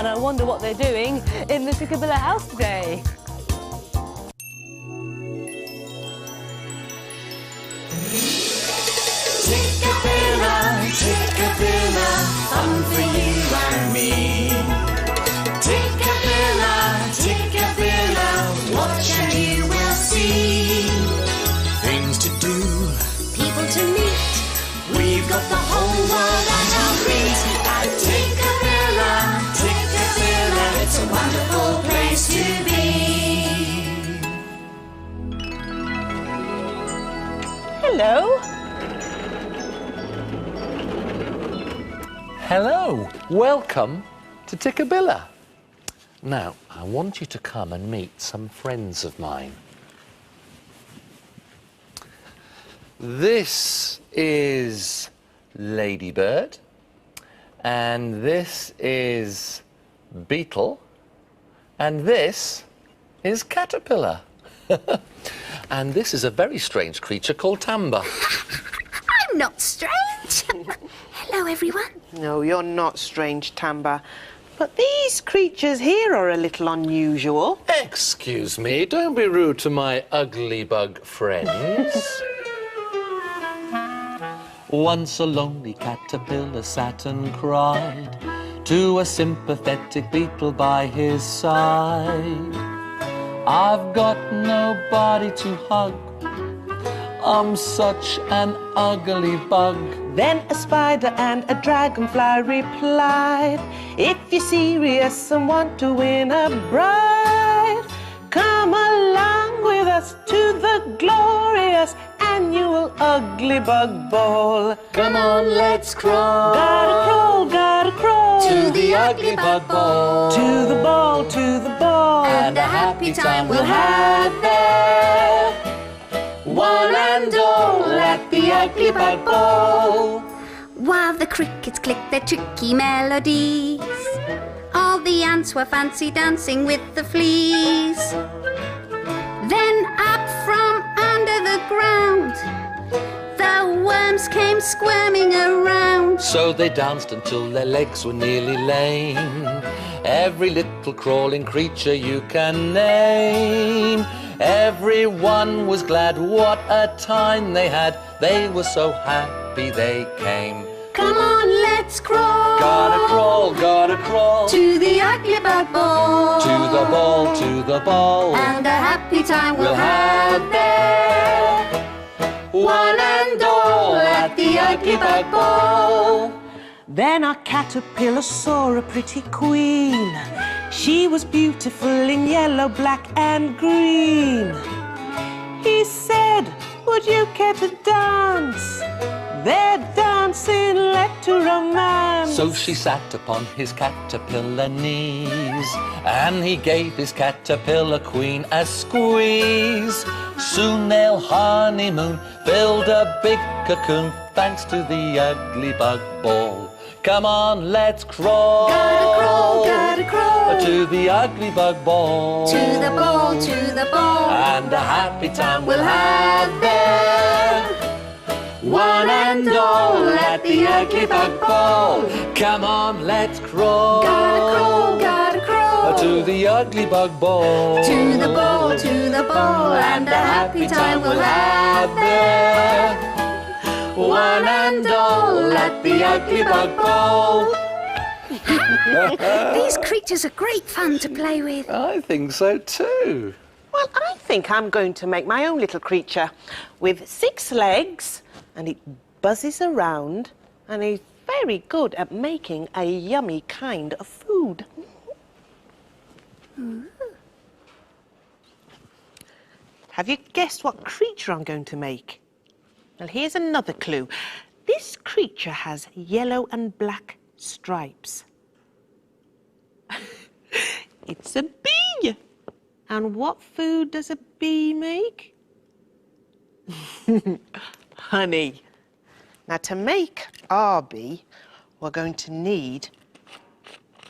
and I wonder what they're doing in the Tikkabilla house today. Tikkabilla, Tikkabilla, fun for you and me. Tikkabilla, Tikkabilla, watch and you will see. Things to do, people to meet, we've got the whole world at our feet. At Tikkabilla, Tikkabilla, it's a wonderful place to be. Hello. Hello, welcome to Tikkabilla. Now, I want you to come and meet some friends of mine. This is Ladybird, and this is Beetle, and this is Caterpillar. And this is a very strange creature called Tamba. I'm not strange. Hello, everyone. No, you're not strange, Tamba. But these creatures here are a little unusual. Excuse me, don't be rude to my ugly bug friends. Once a lonely caterpillar sat and cried to a sympathetic beetle by his side. I've got nobody to hug, I'm such an ugly bug. Then a spider and a dragonfly replied, if you're serious and want to win a bride, come along with us to the glorious annual Ugly Bug Ball. Come on, let's crawl. Gotta crawl. To the Ugly Bug Ball. To the ball, to the ball. And a happy time we'll have there. One and all at the Ugly Bug Ball. While the crickets clicked their tricky melodies, all the ants were fancy dancing with the fleas. Then up from under the ground, the worms came squirming around. So they danced until their legs were nearly lame. Every little crawling creature you can name. Everyone was glad, what a time they had. They were so happy they came. Come on, let's crawl. Gotta crawl. To the Ugly Bug Ball. To the ball, to the ball. And a happy time we'll have there. One and all at the Ugly Bug Ball. Then our caterpillar saw a pretty queen. She was beautiful in yellow, black and green. He said, would you care to dance? Their dancing led to romance. So she sat upon his caterpillar knees, and he gave his caterpillar queen a squeeze. Soon their honeymoon filled a big cocoon, thanks to the Ugly Bug Ball. Come on, let's crawl. Gotta crawl. To the Ugly Bug Ball. To the ball, to the ball. And a happy time we'll have there. One and all at the Ugly Bug Ball. Come on, let's crawl. Gotta crawl. To the Ugly Bug Ball. To the ball, to the ball. And a happy time we'll have there. One and all at the Ugly Bug Ball. These creatures are great fun to play with. I think so too. Well, I think I'm going to make my own little creature with 6 legs, and it buzzes around, and is very good at making a yummy kind of food. Have you guessed what creature I'm going to make? Well, here's another clue. This creature has yellow and black stripes. It's a bee. And what food does a bee make? Honey. Now, to make our bee, we're going to need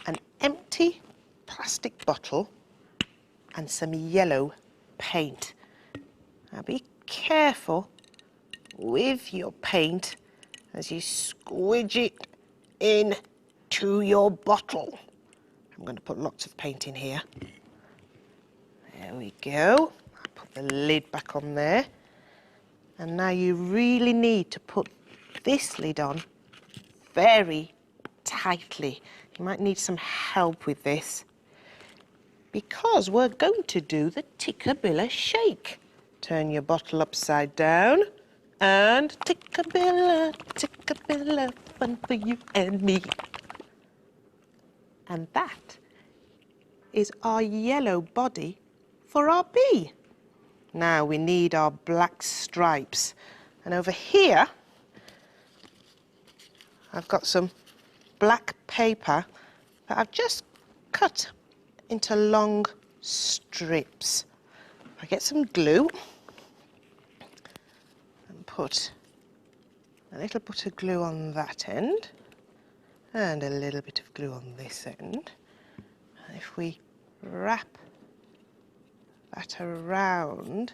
an empty plastic bottle and some yellow paint. Now, be careful with your paint as you squidge it in to your bottle. I'm going to put lots of paint in here. There we go. I'll put the lid back on there. And now you really need to put this lid on very tightly. You might need some help with this because we're going to do the Tikkabilla shake. Turn your bottle upside down and Tikkabilla, Tikkabilla, fun for you and me. And that is our yellow body for our bee. Now we need our black stripes. And over here, I've got some black paper that I've just cut into long strips. I get some glue and put a little bit of glue on that end and a little bit of glue on this end. And if we wrap that around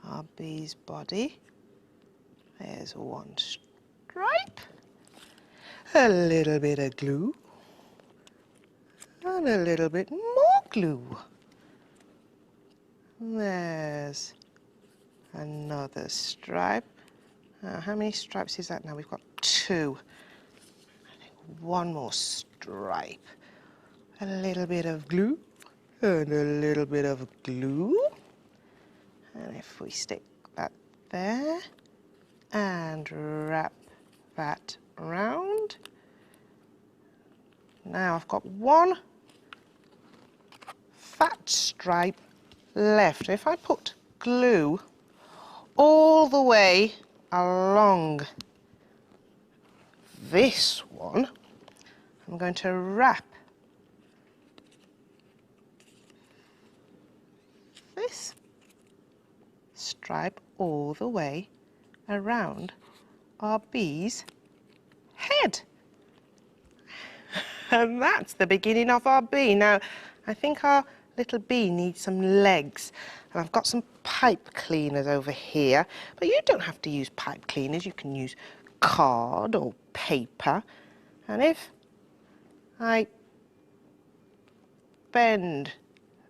our bee's body, there's one stripe, a little bit of glue, and a little bit more glue. There's another stripe. How many stripes is that now? We've got 2. I think one more stripe. A little bit of glue and a little bit of glue. And if we stick that there and wrap that around. Now I've got one fat stripe left. If I put glue all the way along this one, I'm going to wrap this stripe all the way around our bee's head. And that's the beginning of our bee. Now, I think our little bee needs some legs. And I've got some pipe cleaners over here. But you don't have to use pipe cleaners. You can use card or paper. And if I bend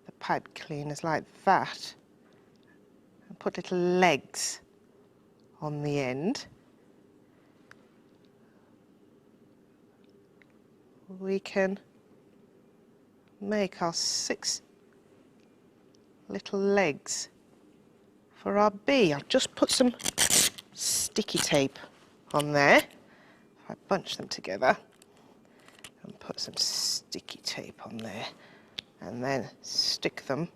the pipe cleaners like that and put little legs on the end, we can make our 6 little legs for our bee. I've just put some sticky tape on there. If I bunch them together and put some sticky tape on there and then stick them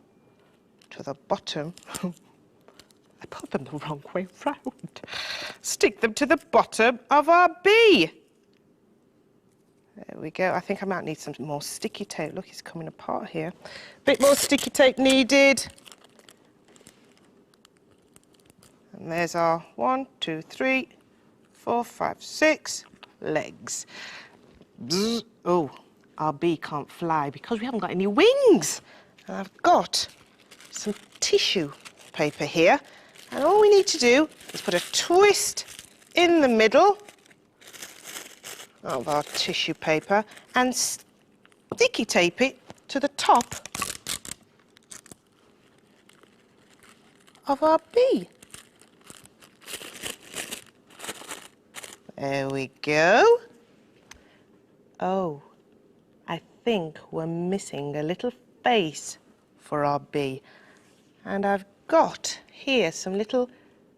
to the bottom. I put them the wrong way round. Stick them to the bottom of our bee. There we go. I think I might need some more sticky tape. Look, it's coming apart here. A bit more sticky tape needed. And there's our 1, 2, 3, 4, 5, 6 legs. Bzz. Oh, our bee can't fly because we haven't got any wings. And I've got some tissue paper here. And all we need to do is put a twist in the middle of our tissue paper and sticky tape it to the top of our bee. There we go. Oh, I think we're missing a little face for our bee. And I've got here some little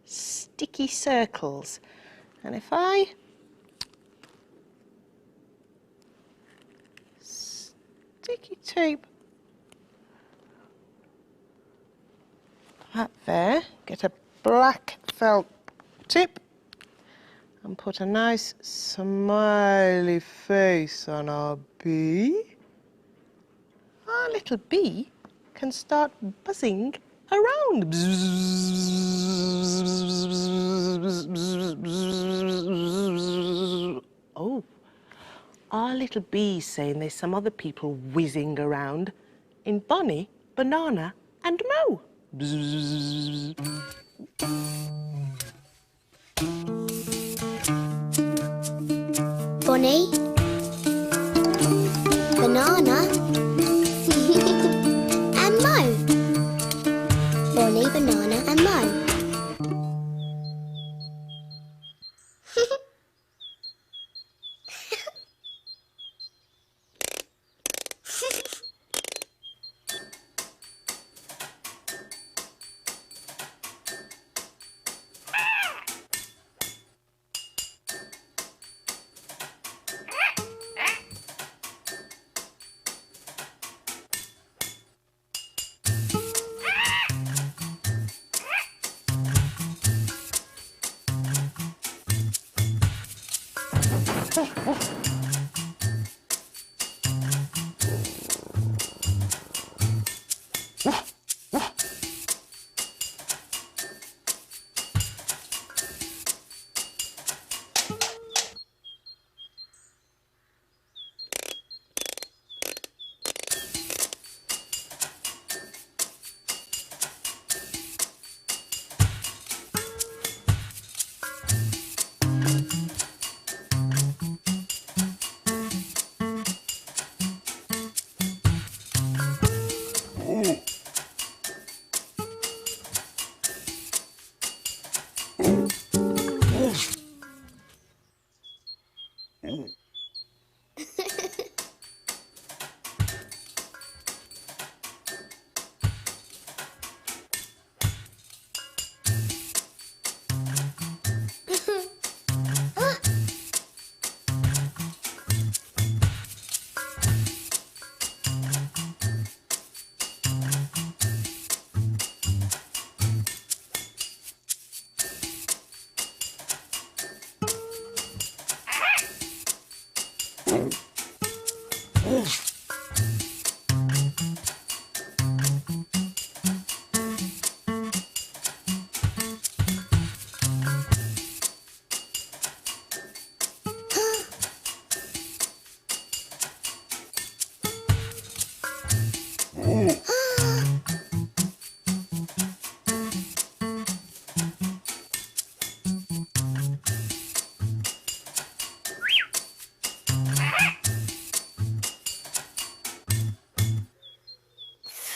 sticky circles. And if I sticky tape that there, get a black felt tip and put a nice smiley face on our bee, our little bee can start buzzing around. Oh, our little bee's saying there's some other people whizzing around in Bonnie, Banana and Mo. Bonnie, banana and Mo. Bonnie, banana and Mo.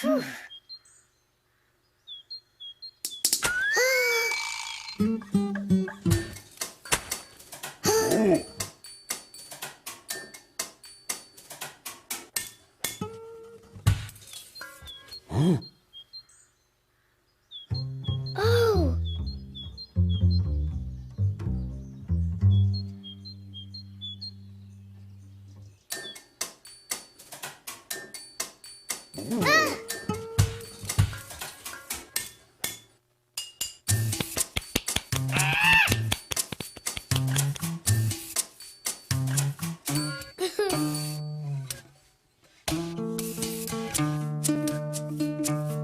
Oh! Ah!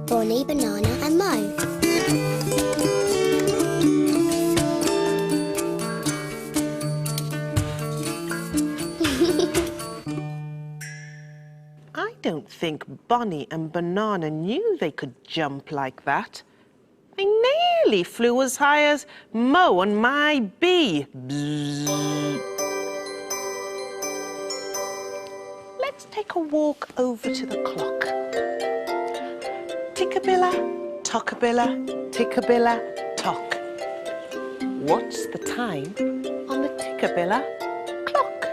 Bonnie, banana and Mo. I don't think Bonnie and Banana knew they could jump like that. They nearly flew as high as Mo and my bee. Bzzz. Let's take a walk over to the clock. Tikkabilla, Tockabilla, Tikkabilla, Tock. What's the time on the Tikkabilla clock?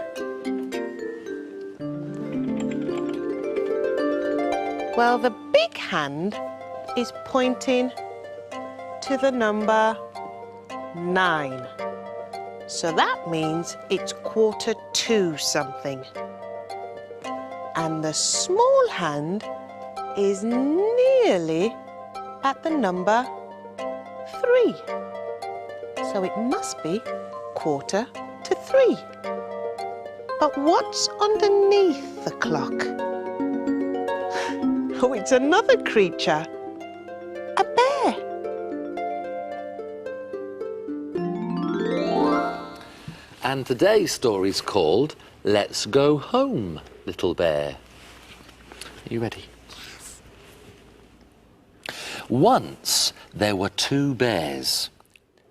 Well, the big hand is pointing to the number 9. So that means it's 1:45 something. And the small hand is nearly at the number 3. So it must be 2:45. But what's underneath the clock? Oh, it's another creature. A bear. And today's story's called Let's Go Home, Little Bear. Are you ready? Once there were 2 bears,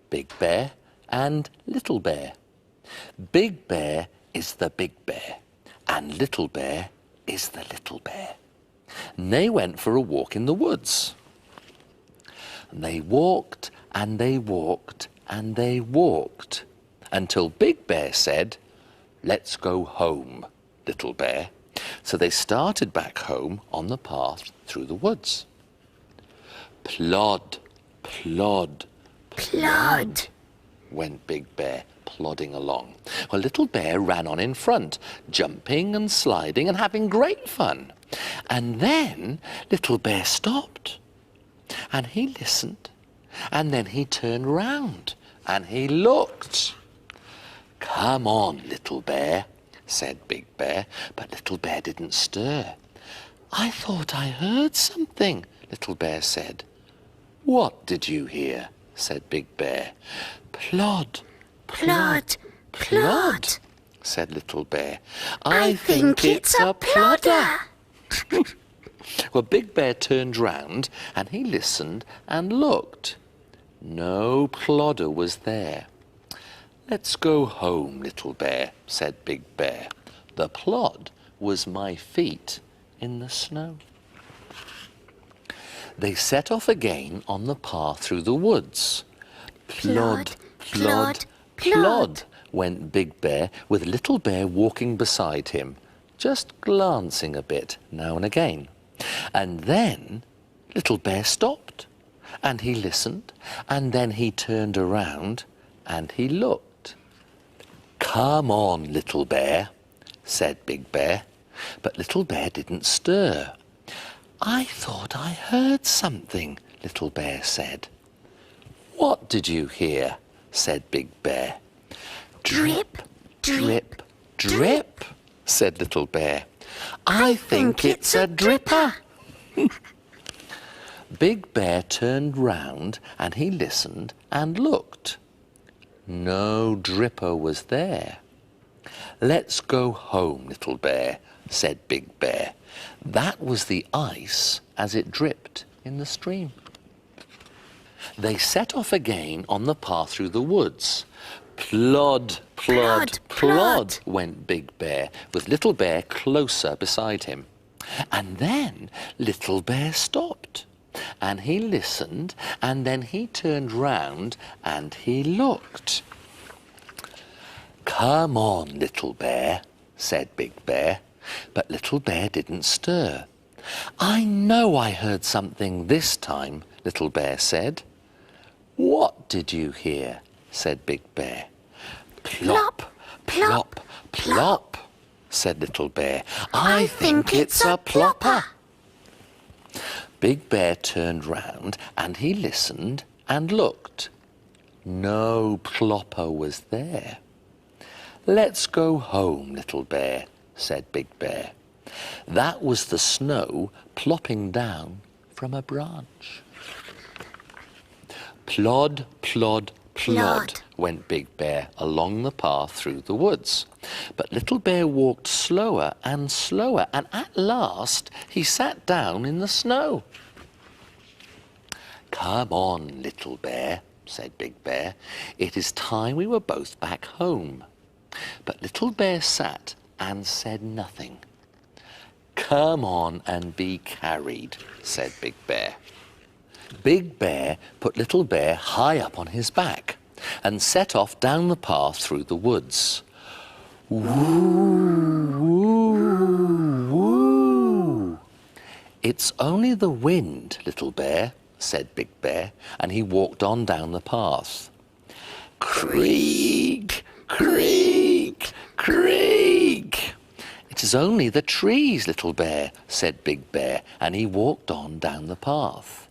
Big Bear and Little Bear. Big Bear is the big bear, and Little Bear is the little bear. And they went for a walk in the woods. And they walked and they walked and they walked until Big Bear said, "Let's go home, little bear." So they started back home on the path through the woods. Plod, plod, plod, went Big Bear, plodding along. Well, Little Bear ran on in front, jumping and sliding and having great fun. And then Little Bear stopped, and he listened, and then he turned round, and he looked. "Come on, Little Bear," said Big Bear, but Little Bear didn't stir. "I thought I heard something," Little Bear said. "What did you hear?" said Big Bear. "Plod, plod, plod," said Little Bear. "I think it's a plodder." Well, Big Bear turned round and he listened and looked. No plodder was there. "Let's go home, Little Bear," said Big Bear. "The plod was my feet in the snow." They set off again on the path through the woods. Plod, plod, plod, went Big Bear, with Little Bear walking beside him, just glancing a bit now and again. And then Little Bear stopped, and he listened, and then he turned around and he looked. "Come on, Little Bear," said Big Bear, but Little Bear didn't stir. "I thought I heard something," Little Bear said. "What did you hear?" said Big Bear. "Drip, drip, drip," said Little Bear. "I think it's a dripper." Big Bear turned round and he listened and looked. No dripper was there. "Let's go home, Little Bear," said Big Bear. That was the ice as it dripped in the stream. They set off again on the path through the woods. Plod, plod, plod, went Big Bear, with Little Bear closer beside him. And then Little Bear stopped, and he listened, and then he turned round and he looked. "Come on, Little Bear," said Big Bear, but Little Bear didn't stir. "I know I heard something this time," Little Bear said. "What did you hear?" said Big Bear. "Plop, plop, plop," said Little Bear. "I think it's a plopper." Big Bear turned round and he listened and looked. No plopper was there. "Let's go home, Little Bear," said Big Bear. That was the snow plopping down from a branch. Plod, plod, plod, went Big Bear along the path through the woods. But Little Bear walked slower and slower, and at last he sat down in the snow. "Come on, Little Bear," said Big Bear. "It is time we were both back home." But Little Bear sat and said nothing. "Come on and be carried," said Big Bear. Big Bear put Little Bear high up on his back and set off down the path through the woods. Woo, woo, woo. "It's only the wind, Little Bear," said Big Bear, and he walked on down the path. Creak, creak, creak. "It is only the trees, Little Bear," said Big Bear, and he walked on down the path.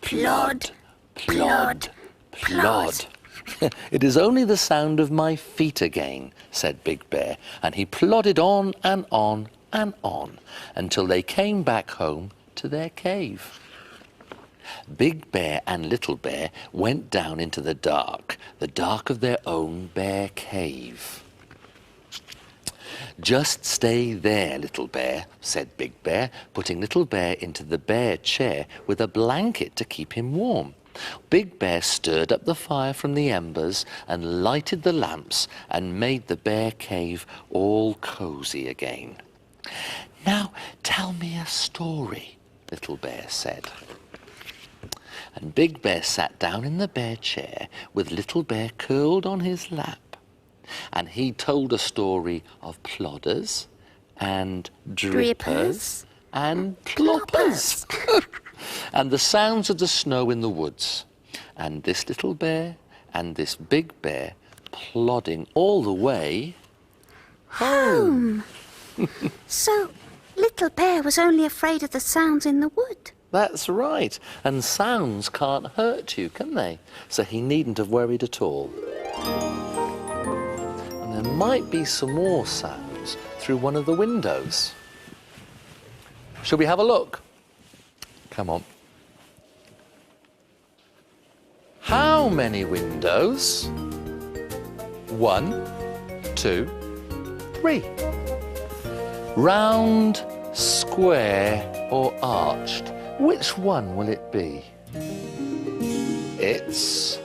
Plod, plod, plod. "It is only the sound of my feet again," said Big Bear, and he plodded on and on and on until they came back home to their cave. Big Bear and Little Bear went down into the dark of their own bear cave. "Just stay there, Little Bear," said Big Bear, putting Little Bear into the bear chair with a blanket to keep him warm. Big Bear stirred up the fire from the embers and lighted the lamps and made the bear cave all cosy again. Now, tell me a story, Little Bear said. And Big Bear sat down in the bear chair with Little Bear curled on his lap. And he told a story of plodders and drippers and ploppers. And the sounds of the snow in the woods. And this little bear and this big bear plodding all the way home. So, Little Bear was only afraid of the sounds in the wood. That's right. And sounds can't hurt you, can they? So he needn't have worried at all. And there might be some more sounds through one of the windows. Shall we have a look? Come on. How many windows? 1, 2, 3. Round, square or arched? Which one will it be? It's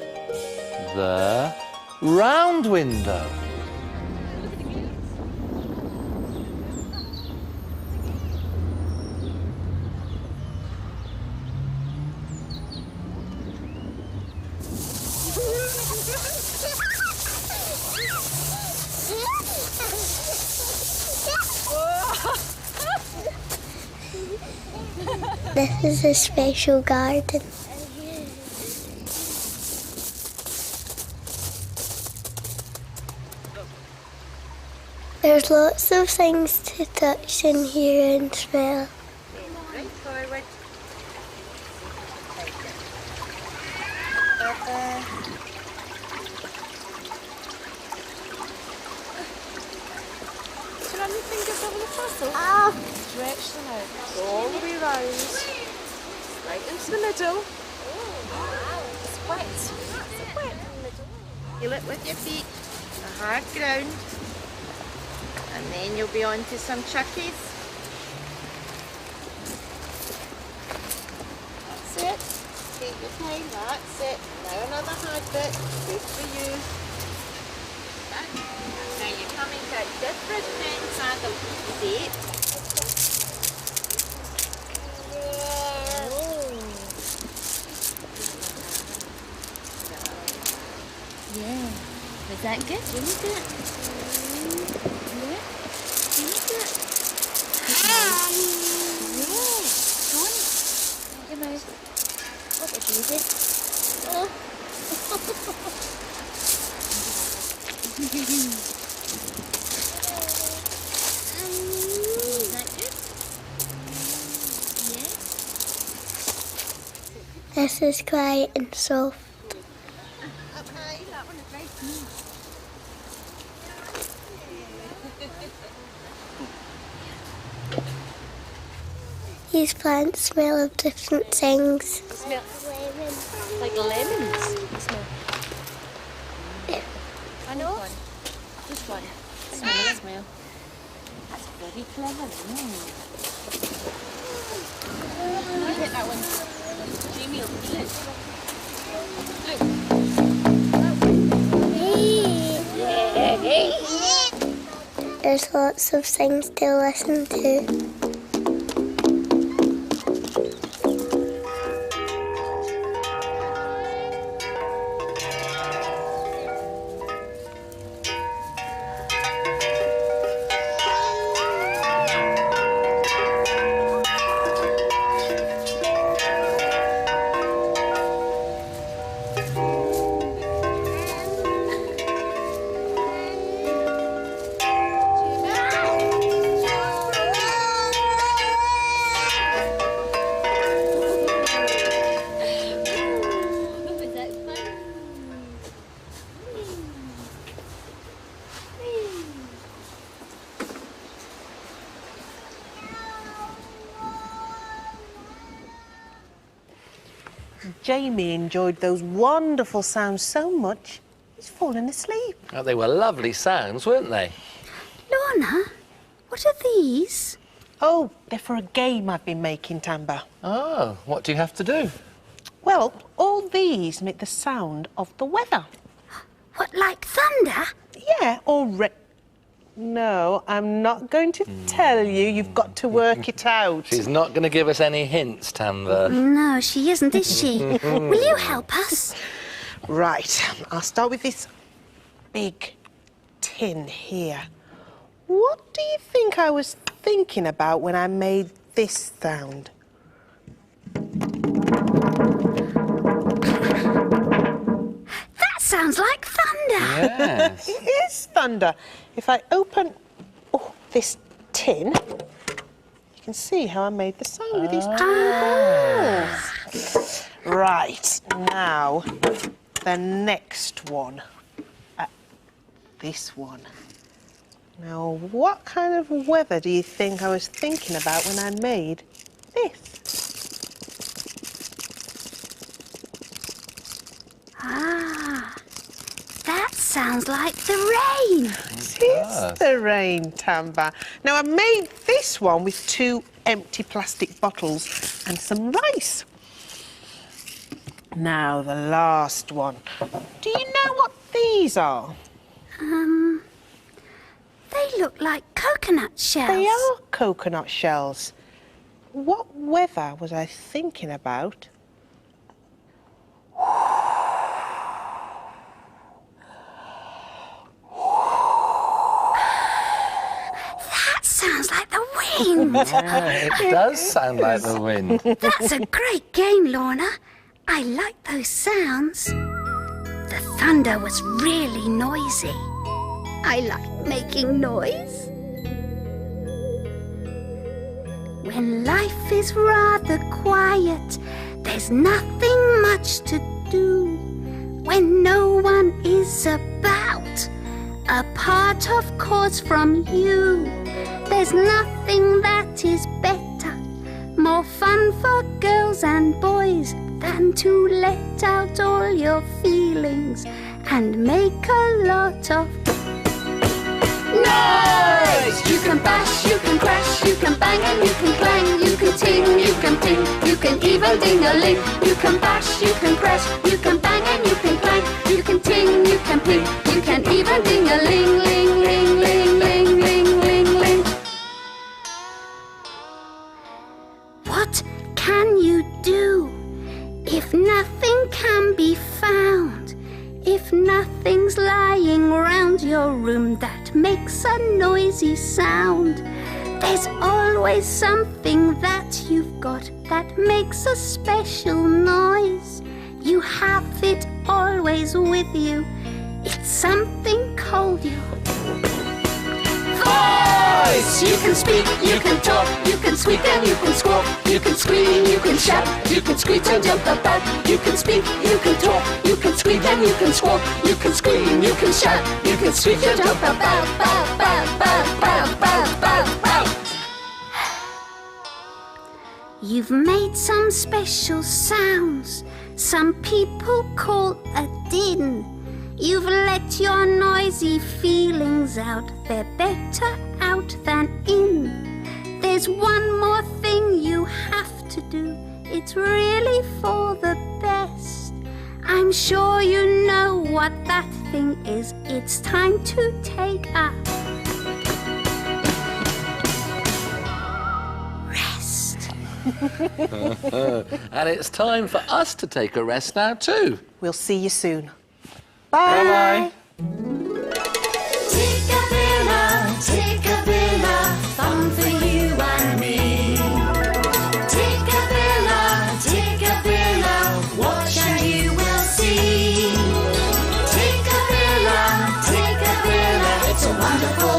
the round window. This is a special garden. There's lots of things to touch in here and smell. Right forward. So run your fingers over the puzzle. Oh, Stretch them out. All the way round. Right into the middle. It's wet. It's wet in the middle. Feel it with your feet, the hard ground. And then you'll be on to some chuckies. That's it. Take your time, that's it. Now another hard bit. Good for you. Now you're coming to a different ends and a shape. yeah. Was that good? You need it? Yeah. You need it? Yeah. Go on. Your mouth. What did you do? Oh. Is that good? Yeah. This is quiet and soft. Up high, that one is right. These plants smell of different things. Smell like lemons. Smell. I know. Just one. Smell. That's very clever. Look at that one. Jamie will feel it. There's lots of things to listen to. Jamie enjoyed those wonderful sounds so much, he's fallen asleep. Oh, they were lovely sounds, weren't they? Lorna, what are these? Oh, they're for a game I've been making, Tamba. Oh, what do you have to do? Well, all these make the sound of the weather. What, like thunder? Yeah, or No, I'm not going to tell you. You've got to work it out. She's not going to give us any hints, Tanva. No, she isn't, is she? Will you help us? Right, I'll start with this big tin here. What do you think I was thinking about when I made this sound? That sounds like thunder. Yes. It is thunder. If I open this tin, you can see how I made the sound with these two balls. Right, now the next one. This one. Now, what kind of weather do you think I was thinking about when I made this? Ah, that sounds like the rain. It is the rain, Tamba. Now, I made this one with 2 empty plastic bottles and some rice. Now, the last one. Do you know what these are? They look like coconut shells. They are coconut shells. What weather was I thinking about? That sounds like the wind. Yeah, it does sound like the wind. That's a great game, Lorna. I like those sounds. The thunder was really noisy. I like making noise. When life is rather quiet, there's nothing much to do. When no one is about, apart of course from you, there's nothing that is better, more fun for girls and boys than to let out all your feelings and make a lot of noise! You can bash, you can crash, you can bang and you can clang, you can ting, you can ping, you can even ding-a-ling. You can bash, you can crash, you can bang and you can clang, you can ting, you can ping, you can even ding-a-ling, ling, ling, ling, ling, ling, ling, ling. What can you do if nothing can be found? If nothing's lying round your room that makes a noisy sound, there's always something that you've got that makes a special noise. You have it always with you. It's something called your voice. You can speak, you can talk, you can squeak and you can squawk, you can scream, you can shout, you can screech and jump about. You can speak, you can talk, you can squeak and you can squawk, you can scream, you can shout, you can screech and jump about. Bow, bow, bow, bow, bow, bow, bow. You've made some special sounds some people call a din. You've let your noisy feelings out. They're better out than in. There's one more thing you have to do. It's really for the best. I'm sure you know what that thing is. It's time to take a rest. And it's time for us to take a rest now too. We'll see you soon. Bye-bye. Tikkabilla, Tikkabilla, fun for you and me. Tikkabilla, Tikkabilla, watch and you will see. Tikkabilla, Tikkabilla, it's a wonderful